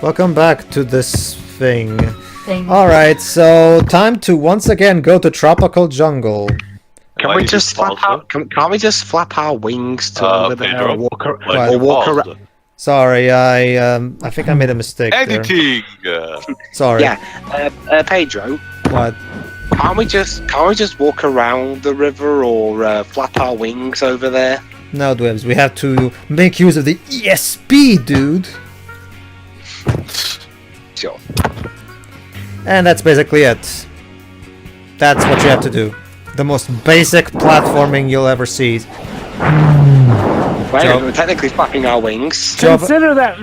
Welcome back to this thing. Alright, so time to once again go to tropical jungle. Can't we just flap our wings to over there or walk around? Sorry, I think I made a mistake Editing. there. Sorry. Yeah, Pedro. What? Can't we just walk around the river or flap our wings over there? No, Dwibs, we have to make use of the ESP, dude. Sure. And that's basically it. That's what you have to do. The most basic platforming you'll ever see. Well, we're technically flapping our wings. Consider that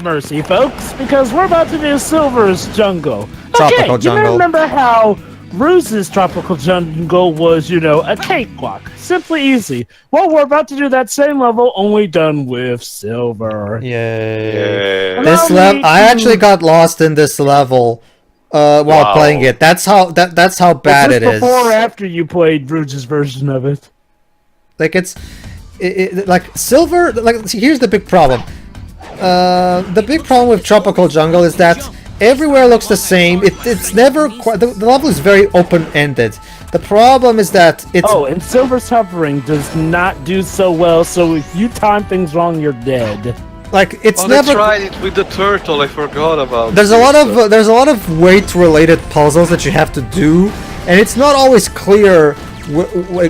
mercy, folks, because we're about to do Silver's jungle. Tropical Okay, jungle. you remember how Rouge's tropical jungle was, a cakewalk. Simply easy. Well, we're about to do that same level, only done with Silver. Yay. This level, I actually got lost in this level while playing it. That's how bad it is. Before or after you played Rouge's version of it? Like like Silver. Like, see, here's the big problem. The big problem with tropical jungle is that everywhere looks the same. It's never quite. The level is very open-ended. The problem is that it's... Oh, and Silver's hovering does not do so well, so if you time things wrong, you're dead. Like, it's never... never... tried it with the turtle, I forgot about There's a lot of weight-related puzzles that you have to do, and it's not always clear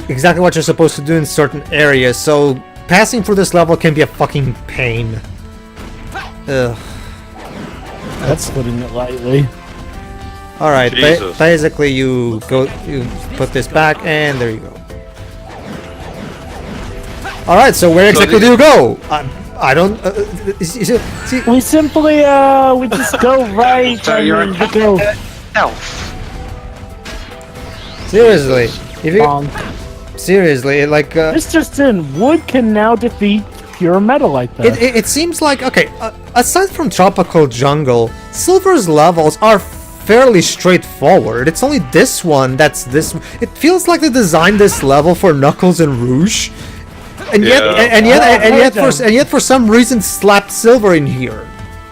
exactly what you're supposed to do in certain areas, so passing through this level can be a fucking pain. Ugh. That's putting it lightly. Alright, basically you put this back, and there you go. Alright, so where exactly do you go? I don't... see, we simply, we just go right So you're and we go... Elf. Seriously, if you... Seriously, like... This just in, wood can now defeat pure metal like that. It seems like, okay, aside from tropical jungle, Silver's levels are fairly straightforward. It's only this one that's this... It feels like they designed this level for Knuckles and Rouge, and yet for some reason slapped Silver in here.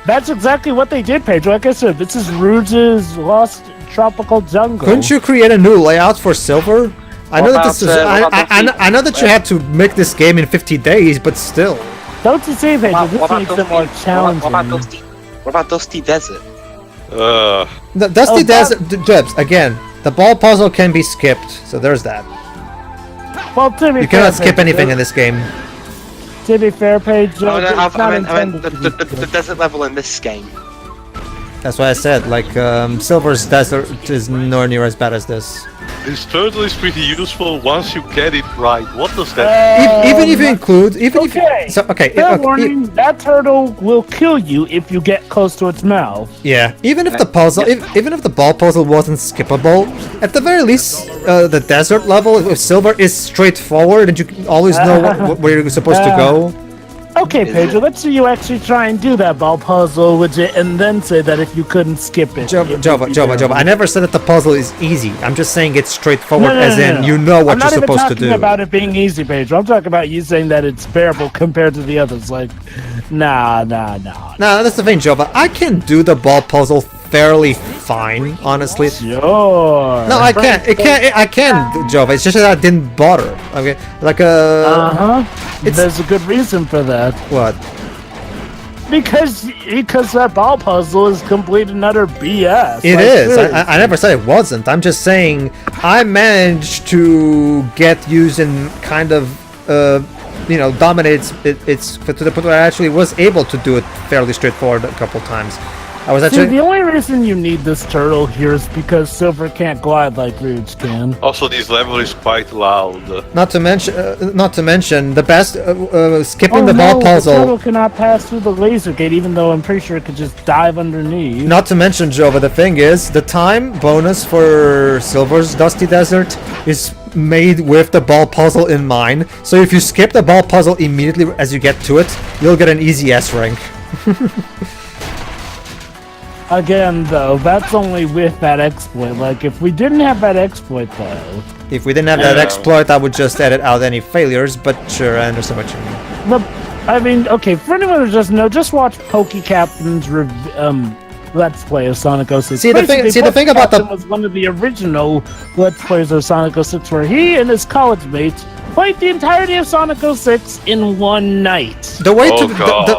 That's exactly what they did, Pedro. Like I said, this is Rouge's Lost Tropical Jungle. Couldn't you create a new layout for Silver? I know that this is... I know that you had to make this game in 50 days, but still. Don't you see, Pedro? This makes it more challenging. What about Dusty Desert? The Dusty Desert... Jebs, again, the ball puzzle can be skipped, so there's that. Well, to be You cannot skip anything in this game. To be fair, Pedro, I meant the desert level in this game. That's why I said, like, Silver's desert is nowhere near as bad as this. This turtle is pretty useful once you get it right. What does that even if you include... Fair warning, that turtle will kill you if you get close to its mouth. Yeah, even if the puzzle... Even if the ball puzzle wasn't skippable, at the very least, the desert level with Silver is straightforward and you always know where you're supposed to go. Okay, Pedro, let's see you actually try and do that ball puzzle with it, and then say that if you couldn't skip it. Jova, I never said that the puzzle is easy. I'm just saying it's straightforward, in you know what you're supposed to do. I'm not even talking about it being easy, Pedro. I'm talking about you saying that it's bearable compared to the others. Like, nah. Nah, that's the thing, Jova. I can do the ball puzzle fairly fine, honestly. Sure. No, I can, Jova. It's just that I didn't bother. Okay, like There's a good reason for that. What? Because that ball puzzle is complete and utter BS. It is. I never said it wasn't. I'm just saying I managed to get using kind of dominates it's to the point where I actually was able to do it fairly straightforward a couple times. I was actually... See, the only reason you need this turtle here is because Silver can't glide like Rouge can. Also, this level is quite loud. Not to mention the best skipping the ball puzzle. The turtle cannot pass through the laser gate, even though I'm pretty sure it could just dive underneath. Not to mention, Jova, the thing is, the time bonus for Silver's Dusty Desert is made with the ball puzzle in mind. So if you skip the ball puzzle immediately as you get to it, you'll get an easy S rank. Again, though, that's only with that exploit. Like, if we didn't have that exploit, though... If we didn't have that exploit, I would just edit out any failures, but sure, I understand what you mean. I mean, okay, for anyone who doesn't know, just watch Pokey Captain's Let's Play of Sonic 06. See, the thing about Captain was one of the original Let's Plays of Sonic 06, where he and his college mates played the entirety of Sonic 06 in one night. The way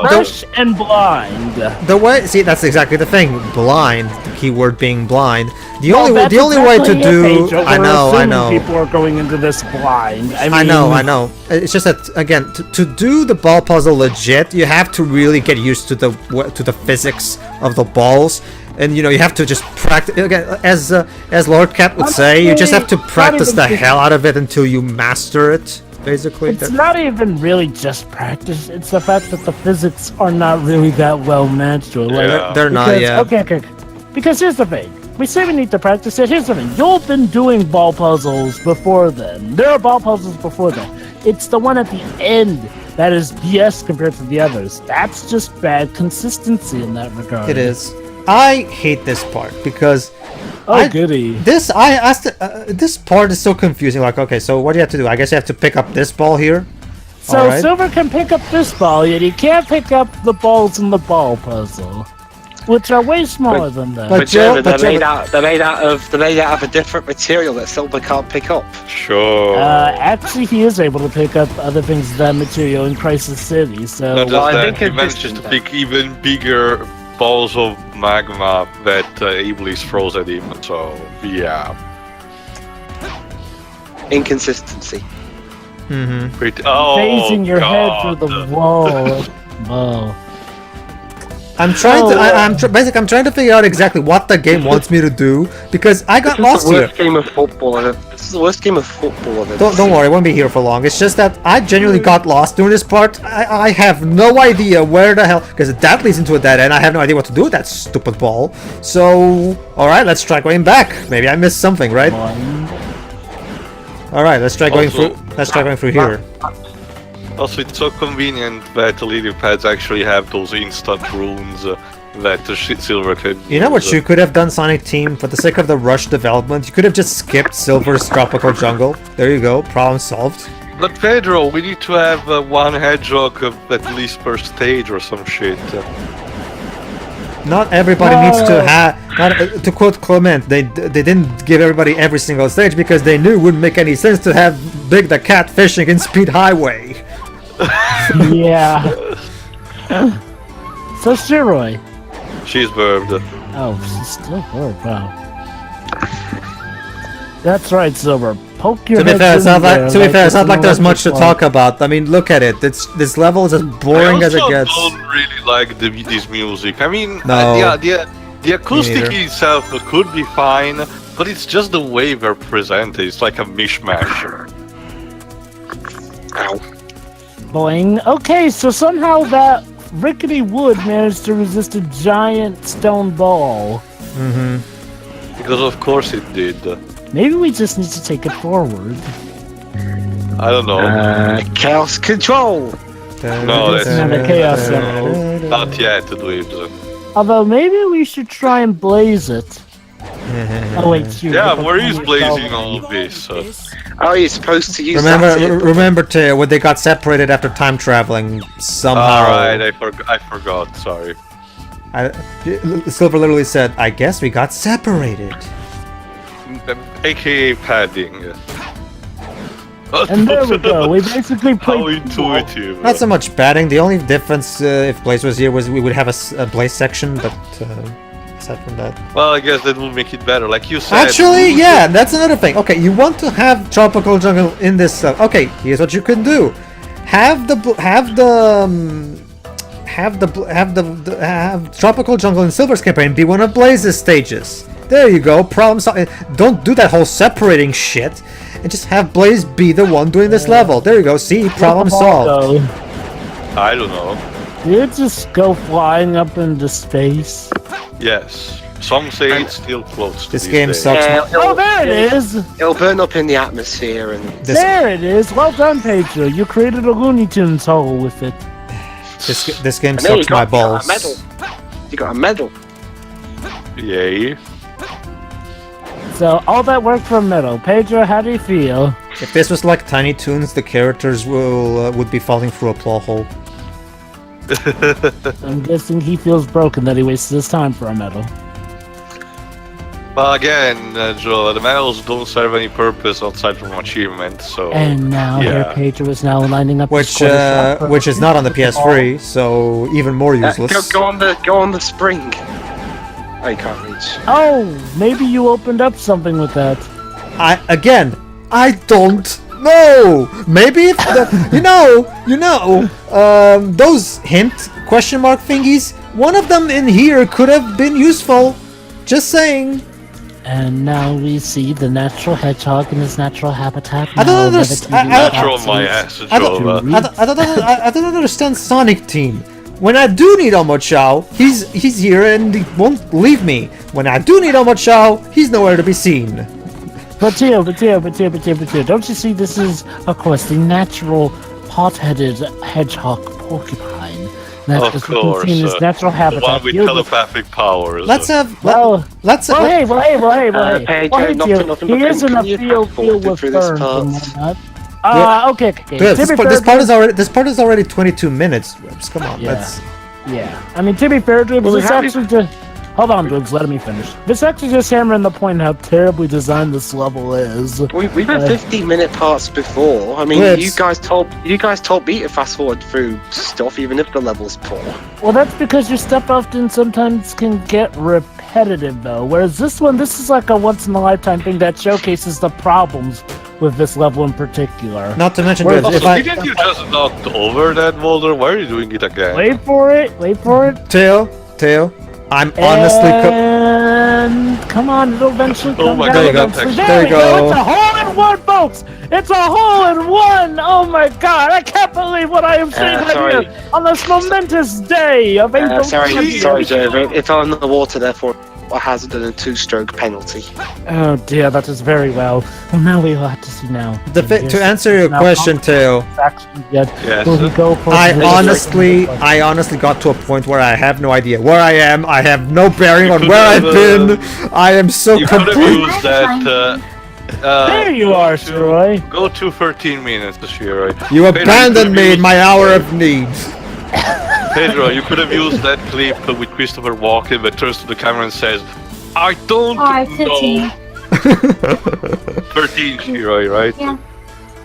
Fresh and blind. The way, see, that's exactly the thing. Blind, the keyword being blind. The only way to do. I know. People are going into this blind. I know. It's just that again, to do the ball puzzle legit, you have to really get used to the physics of the balls. And you have to just practice. Again, as Lord Cat would say, you just have to practice the hell out of it until you master it. Basically, it's not even really just practice. It's the fact that the physics are not really that well matched. They're not. Yeah. Okay. Because here's the thing. We say we need to practice it. Here's the thing. You've been doing ball puzzles before then. There are ball puzzles before then. It's the one at the end that is BS compared to the others. That's just bad consistency in that regard. It is. I hate this part because goody. This part is so confusing. Like, okay, so what do you have to do? I guess you have to pick up this ball here. So Silver can pick up this ball, yet he can't pick up the balls in the ball puzzle, which are way smaller than that. But they're made out of a different material that Silver can't pick up. Sure. Actually, he is able to pick up other things of that material in Crisis City. So I think he manages to pick even bigger balls of magma that Iblis throws at him, so yeah. Inconsistency. Raising your head through the wall. Whoa. I'm trying I'm trying to figure out exactly what the game wants me to do because I got lost here. This is the worst game of football. Don't worry, I won't be here for long. It's just that I genuinely got lost during this part. I have no idea where the hell, because that leads into a dead end. I have no idea what to do with that stupid ball. So, all right, let's try going back. Maybe I missed something, right? All right, let's try going through. Let's try going through here. Also, it's so convenient that the lily pads actually have those instant runes that the Silver could use. You know what you could have done, Sonic Team? For the sake of the rush development, you could have just skipped Silver's Tropical Jungle. There you go, problem solved. But Pedro, we need to have one hedgehog at least per stage or some shit. Not everybody needs to have. To quote Clement, they didn't give everybody every single stage because they knew it wouldn't make any sense to have Big the Cat fishing in Speed Highway. Yeah. So Steroid. She's verbed. Oh, she's still verbed. Wow. That's right, Silver. Poke your head. To be fair, it's not like there's much to talk about. I mean, look at it. This level is as boring as it gets. I don't really like this music. I mean, no. The acoustic itself could be fine, but it's just the way they're presented. It's like a mishmash. Ow. Boing. Okay, so somehow that rickety wood managed to resist a giant stone ball. Because of course it did. Maybe we just need to take it forward. I don't know. Chaos Control! No, that's the chaos level. not yet, Dweebs. Although maybe we should try and blaze it. Oh wait, shoot. Yeah, where is blazing all of this? Oh, you're supposed to use Remember, Teo, when they got separated after time traveling somehow. Alright, I forgot, sorry. Silver literally said, I guess we got separated. AKA padding. And there we go, we basically played... How intuitive. Not so much padding, the only difference if Blaze was here was we would have a Blaze section, but aside from that... Well, I guess that will make it better, like you said. Actually, yeah, that's another thing. Okay, you want to have Tropical Jungle in this... okay, here's what you can do. Have Tropical Jungle in Silver's campaign be one of Blaze's stages. There you go, problem solved. Don't do that whole separating shit, and just have Blaze be the one doing this level. There you go, see, problem solved. I don't know. You just go flying up into space. Yes. Some say it's still close to this game sucks. Oh, there it is! It'll burn up in the atmosphere and... There it is! Well done, Pedro. You created a Looney Tunes hole with it. This game sucks my balls. You got a medal. Yay. So, all that work for a medal. Pedro, how do you feel? If this was like Tiny Toons, the characters would be falling through a plot hole. I'm guessing he feels broken that he wasted his time for a medal. Well, again, Joe, the medals don't serve any purpose outside from achievement, so... And now here Pedro is now lining up which is not on the PS3, so even more useless. Go on the spring. Oh, you can't reach. Oh, maybe you opened up something with that. I don't know. Maybe if those hint question mark thingies, one of them in here could have been useful. Just saying. And now we see the natural hedgehog in his natural habitat. I don't understand. Natural my ass, I don't understand Sonic Team. When I do need Omo Chow, he's here and he won't leave me. When I do need Omo Chow, he's nowhere to be seen. But here, don't you see this is, of course, the natural pot-headed hedgehog porcupine. That of course, in his natural habitat. The one with telepathic powers. Hey. Well, nothing. He is in a field with ferns and whatnot. Okay. This part is already 22 minutes. Come on, Yeah. I mean, to be fair, Dribs, this actually just... Hold on, Dribs, let me finish. This actually just hammering the point how terribly designed this level is. We've had 15-minute parts before. I mean, you guys told me to fast forward through stuff, even if the level's poor. Well, that's because your stuff often sometimes can get repetitive, though. Whereas this is like a once-in-a-lifetime thing that showcases the problems with this level in particular. Not to mention, didn't you just knock over that boulder? Why are you doing it again? Wait for it. Tail. I'm honestly. Come on, it'll eventually come my down. God, There you go. It's a hole-in-one, folks. It's a hole-in-one. Oh my God! I can't believe what I am seeing right here on this momentous day of April. Sorry, Joe. It's on the water, therefore a hazard and a 2-stroke penalty. Oh dear, that is very well. Well, now we will have to see now. To answer your question, Teo, yes. Will he go for I honestly got to a point where I have no idea where I am. I have no bearing on where I've been. I am so confused. You could have used that. There you are, Shiroi. Go to 13 minutes, Shiroi. You abandoned me in my hour of need. Pedro, you could have used that clip with Christopher Walken, but turns to the camera and says, "I don't know." 13, Shiroi, right? Yeah.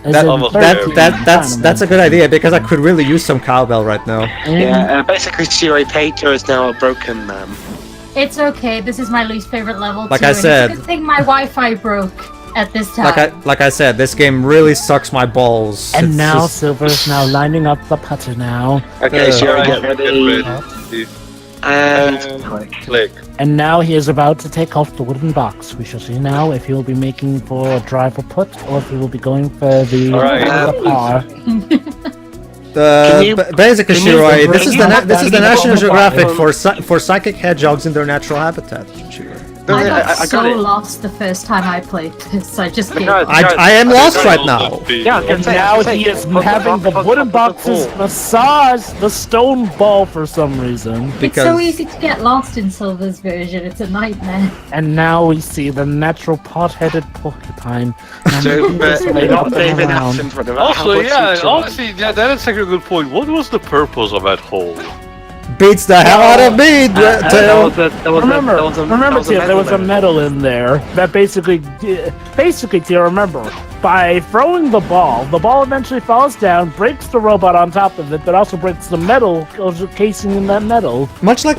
That's a good idea because I could really use some cowbell right now. Yeah, basically, Shiroi Pedro is now a broken man. It's okay. This is my least favorite level. Like too, I said, it's a good thing my Wi-Fi broke at this time. Like I said, this game really sucks my balls. And now Silver is now lining up the putter now. Okay, Shiroi, get ready. And click. And now he is about to take off the wooden box. We shall see now if he will be making for a drive or put, or if he will be going for the car. Basically, Shiroi, this is the National Geographic for psychic hedgehogs in their natural habitat. Shiroi. I got lost the first time I played this. I just gave up. I am lost right now. Yeah, and now he is having the wooden boxes massage the stone ball for some reason. It's so easy to get lost in Silver's version. It's a nightmare. And now we see the natural pot-headed porcupine. Also, that is a good point. What was the purpose of that hole? Beats the hell out of me, Tail. Remember, there was a medal in there that basically, Tail, remember, by throwing the ball eventually falls down, breaks the robot on top of it, but also breaks the metal casing in that metal. Much like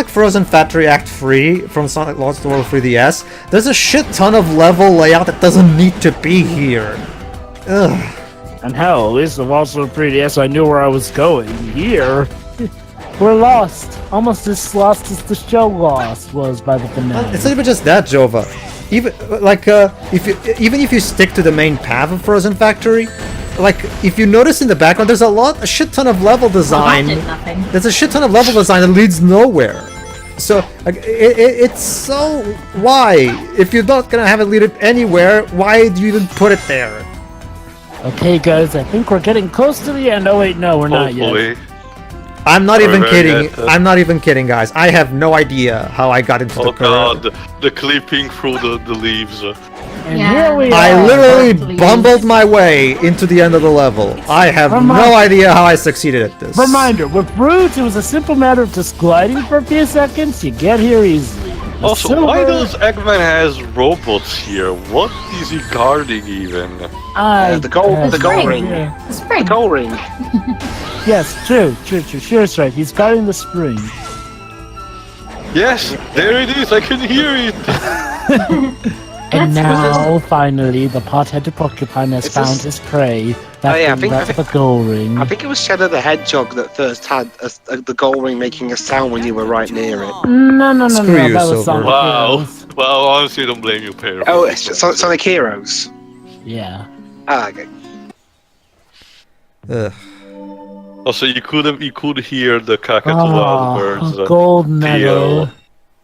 Frozen Factory Act 3 from Sonic Lost World 3DS, there's a shit ton of level layout that doesn't need to be here. Ugh. And hell, at least I've also 3DS, I knew where I was going. Here, we're lost. Almost as lost as the show Lost was by the finale. It's not even just that, Jova. Even if you stick to the main path of Frozen Factory, like if you notice in the background, there's a shit ton of level design. There's a shit ton of level design that leads nowhere. So it's so why? If you're not gonna have it lead it anywhere, why do you even put it there? Okay, guys, I think we're getting close to the end. Oh wait, no, we're not yet. I'm not even kidding. I'm not even kidding, guys. I have no idea how I got into the curve. The clipping through the leaves. And Yeah. here we I are. literally Please. bumbled my way into the end of the level. I have no idea how I succeeded at this. Reminder, with Rouge, it was a simple matter of just gliding for a few seconds. You get here easily. The Also, why silver- does Eggman has robots here? What is he guarding even? The goal spring. ring. Yeah. The spring. The goal ring. Yes, true. Sure, it's right. He's guarding the spring. Yes, there it is. I can hear it. And That's now, finally, the pot-headed porcupine has Is found this- his prey. That's yeah, I think- the goal ring. I think it was Shadow the Hedgehog that first had the goal ring making a sound when you were right near it. No, Screw you, that was Silver. Sonic Wow. Heroes. Well, honestly, I don't blame you, Pedro. Oh, it's just Sonic Heroes. Yeah. Ah, okay. Ugh. Also, you could hear the cockatoo birds. Gold medal.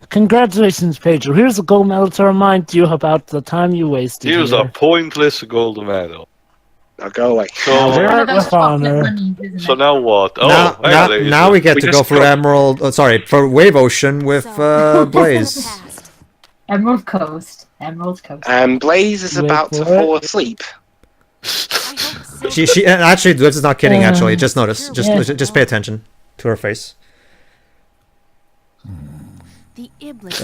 Congratulations, Pedro. Here's a gold medal to remind you about the time you wasted Here's here. a pointless gold medal. Now go away. So, Wear One it of those with chocolate honor. bunnies, isn't so it? now what? Oh, Now we get We to just go through got- Emerald. For Wave Ocean with Blaze. Emerald Coast. Emerald Coast. Blaze is Wait about to for it. fall asleep. She and actually, this is not kidding. Actually, just notice. Yeah. Just pay attention to her face. The Iblis.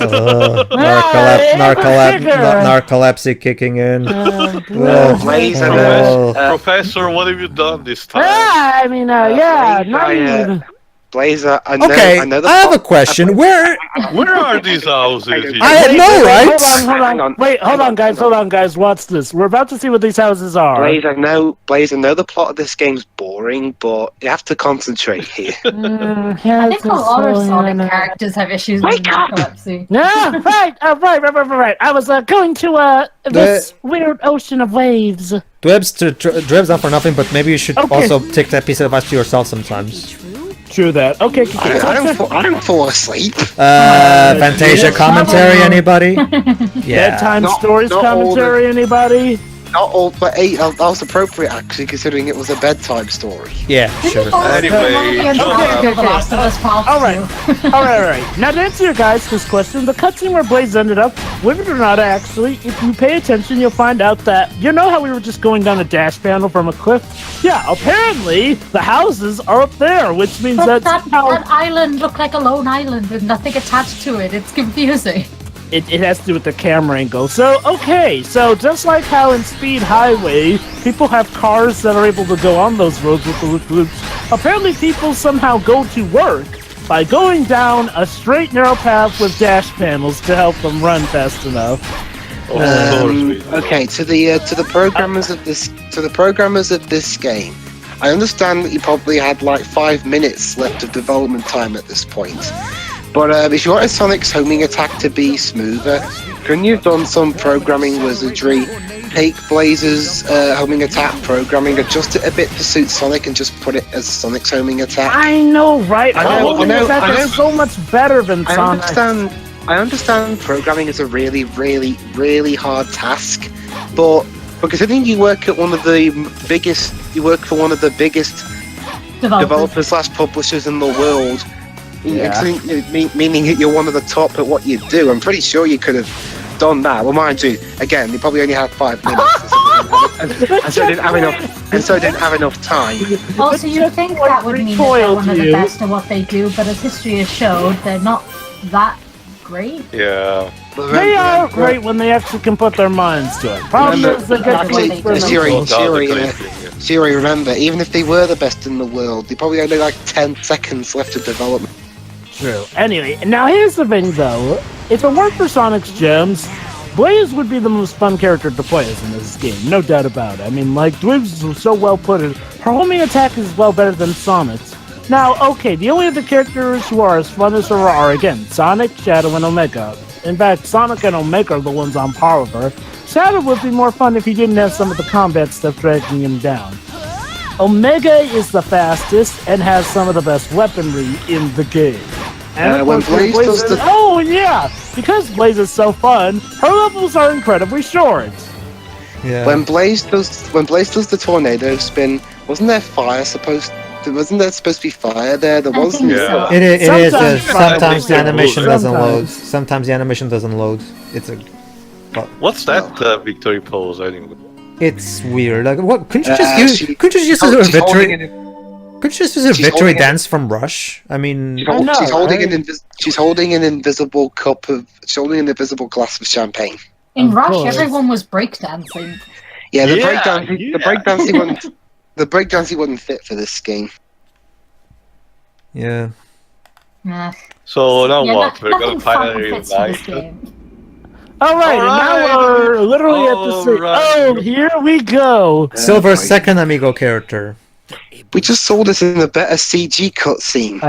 Narcolepsy kicking in. Oh, Blaze and Professor, what have you done this time? I mean, yeah, Blaze, not I, even. Blaze, I know. okay, I know the I have a plot- question. Where? Where are these houses? here? I know, right? Hold Hang on. on. Wait, hold on, guys. Watch this. We're about to see what these houses are. Blaze, I know the plot of this game's boring, but you have to concentrate here. I think a lot of Sonic characters have issues with narcolepsy. Yeah, right. I was going to this weird ocean of waves. Dreb's not for nothing, but maybe you should Okay. also take that piece of advice to yourself sometimes. True that. Okay. I don't fall asleep. Fantasia commentary, anybody? Yeah. Bedtime Not- stories not all commentary, anybody? Not all, but that was appropriate actually, considering it was a bedtime story. Yeah, sure. Anyway, The Last of Us Part All right. 2. All right. Now to answer your guys' question, the cutscene where Blaze ended up, believe it or not, actually, if you pay attention, you'll find out that you know how we were just going down a dash panel from a cliff. Yeah, apparently the houses are up there, which means But that that island looked like a lone island with nothing attached to it. It's confusing. it has to do with the camera angle. So, okay, so just like how in Speed Highway, people have cars that are able to go on those roads with the loop-loops, apparently people somehow go to work by going down a straight, narrow path with dash panels to help them run fast enough. Okay, to the programmers of this game, I understand that you probably had like 5 minutes left of development time at this point. But if you wanted Sonic's homing attack to be smoother, couldn't you have done some programming wizardry? Take Blaze's homing attack programming, adjust it a bit to suit Sonic, and just put it as Sonic's homing attack. I know, right? I know. That's so much better than Sonic. I understand programming is a really, really, really hard task, but considering you work at one of the biggest, developers / publishers in the world, meaning that you're one of the top at what you do, I'm pretty sure you could have done that. Well, mind you, again, you probably only had 5 minutes, and so didn't have enough time. Also, you'd think that would mean that they're one of the best at what they do, but as history has showed, they're not that great. Yeah. They are great when they actually can put their minds to it. Problem is they get great for Siri, remember, even if they were the best in the world, they probably only like 10 seconds left of development. True. Anyway, now here's the thing though. If it weren't for Sonic's gems, Blaze would be the most fun character to play as in this game, no doubt about it. I mean, like, Dwibs was so well put in. Her homing attack is well better than Sonic's. Now, okay, the only other characters who are as fun as her are, again, Sonic, Shadow, and Omega. In fact, Sonic and Omega are the ones on par with her. Shadow would be more fun if he didn't have some of the combat stuff dragging him down. Omega is the fastest and has some of the best weaponry in the game. And when Blaze does the... Oh, yeah! Because Blaze is so fun, her levels are incredibly short. Yeah. When Blaze does the tornado spin, wasn't there supposed to be fire there? There wasn't. Yeah. It is. Sometimes- Sometimes the animation doesn't Sometimes. load. Sometimes the animation doesn't load. It's a. What's that victory pose anyway? It's weird. Like, what? Couldn't you just use? Couldn't you just use a she's holding victory? Couldn't you just use a she's victory holding dance from Rush? I mean, She's know, holding right? she's holding an invisible cup of. She's holding an invisible glass of champagne. In Of Rush, course. everyone was breakdancing. Yeah, the Yeah, breakdancing. yeah. The breakdancing wouldn't. The breakdancing wouldn't fit for this game. yeah. Nah. So now Yeah, what? We're nothing gonna fun finally fits for this unite. game. Alright, and now we're literally at the same. Alright. Oh, here we go. Silver's second amigo character. We just saw this in a better CG cutscene.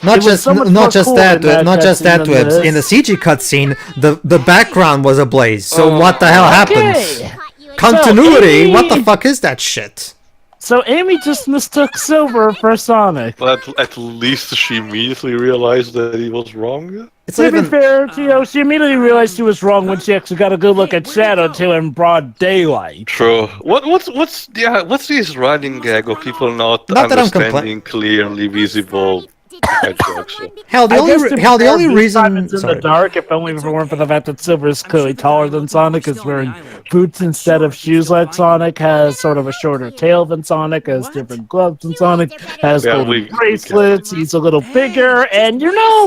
Not It was just so much not more just cool that, in that not just that. cutscene than Webs. In the this. CG cutscene, the background was ablaze. So what the hell happens? Okay. Continuity? So, What the Amy- fuck is that shit? So Amy just mistook Silver for Sonic. But at least she immediately realized that he was wrong. It's To not be even. fair, she immediately realized she was wrong when she actually got a good look at Shadow 2 in broad daylight. True. What's this running gag of people not Not that I'm understanding clearly visible hedgehogs? Hell, the I only guess to be hell, the fair, only this time reason. it's in Sorry. the dark, if only if it weren't for the fact that Silver is clearly taller than Sonic, is wearing boots instead of shoes like Sonic, has sort of a shorter tail than Sonic, has different gloves than Sonic, has Yeah, golden we bracelets, he's a little bigger, and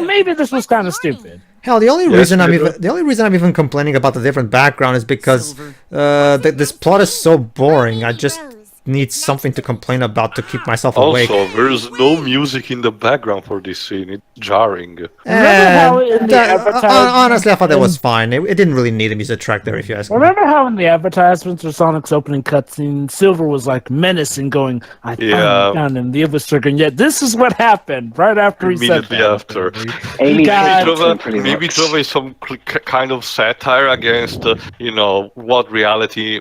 maybe this was kind of stupid. Hell, the only Yes, reason I'm Pedro? even complaining about the different background is because this plot is so boring. I just need something to complain about to keep myself awake. Also, there's no music in the background for this scene. It's jarring. Remember how in the advertisement- honestly, I thought that was fine. It didn't really need a music track there, if you ask me. Remember how in the advertisements for Sonic's opening cutscene, Silver was like menacing, going, "I Yeah. found him, the Illustrator," and yet this is what happened right after he said Immediately that. after. Amy God. Maybe drove is some kind of satire against,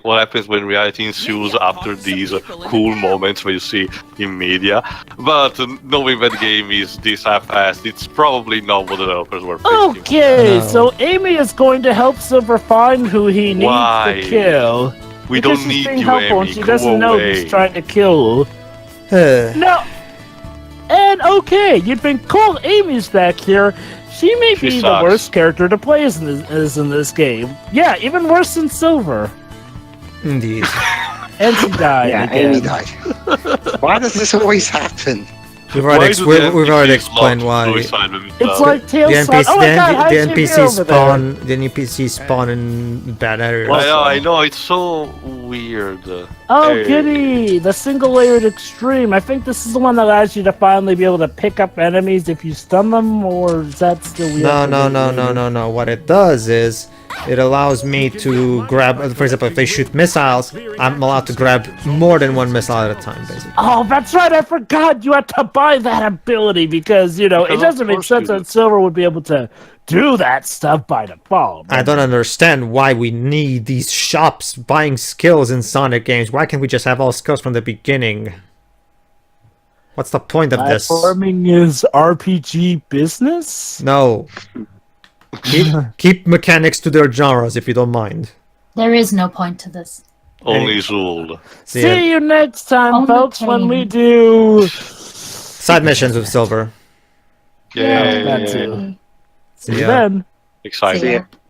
what happens when reality ensues after these cool moments where you see in media. But knowing that game is this half-assed, it's probably not what the developers were thinking. Okay, No. so Amy is going to help Silver find who he needs Why? to kill. We Because don't she's need being you, helpful Amy. and she Go doesn't know away. he's trying to kill. Huh. No. And okay, you'd think, cool, Amy's back here. She may She be sucks. the worst character to play as in this game. Yeah, even worse than Silver. Indeed. And she died Yeah, again. Amy died. Why does this always happen? We've Why already, do we've, the we've already NPCs explained love why. suicide when It's it's like The Tails. NPC, Oh my god, how the did she NPC get over there? spawn. The NPC spawn in bad areas. I know, it's so weird. Oh, Hey. goody! The single-layered extreme. I think this is the one that allows you to finally be able to pick up enemies if you stun them, or is that still weird? No. What it does is it allows me to grab. For example, if they shoot missiles, I'm allowed to grab more than one missile at a time, basically. Oh, that's right. I forgot you had to buy that ability because it Because of doesn't make course sense you do. that Silver would be able to do that stuff by default. I don't understand why we need these shops buying skills in Sonic games. Why can't we just have all skills from the beginning? What's the point of this? Platforming is RPG business. No. Keep mechanics to their genres if you don't mind. There is no point to this. Only Zul. See ya. See you next time, Only folks, when we pain. do. Side missions with Silver. Yeah, that too. See See you ya. then. exciting. See ya.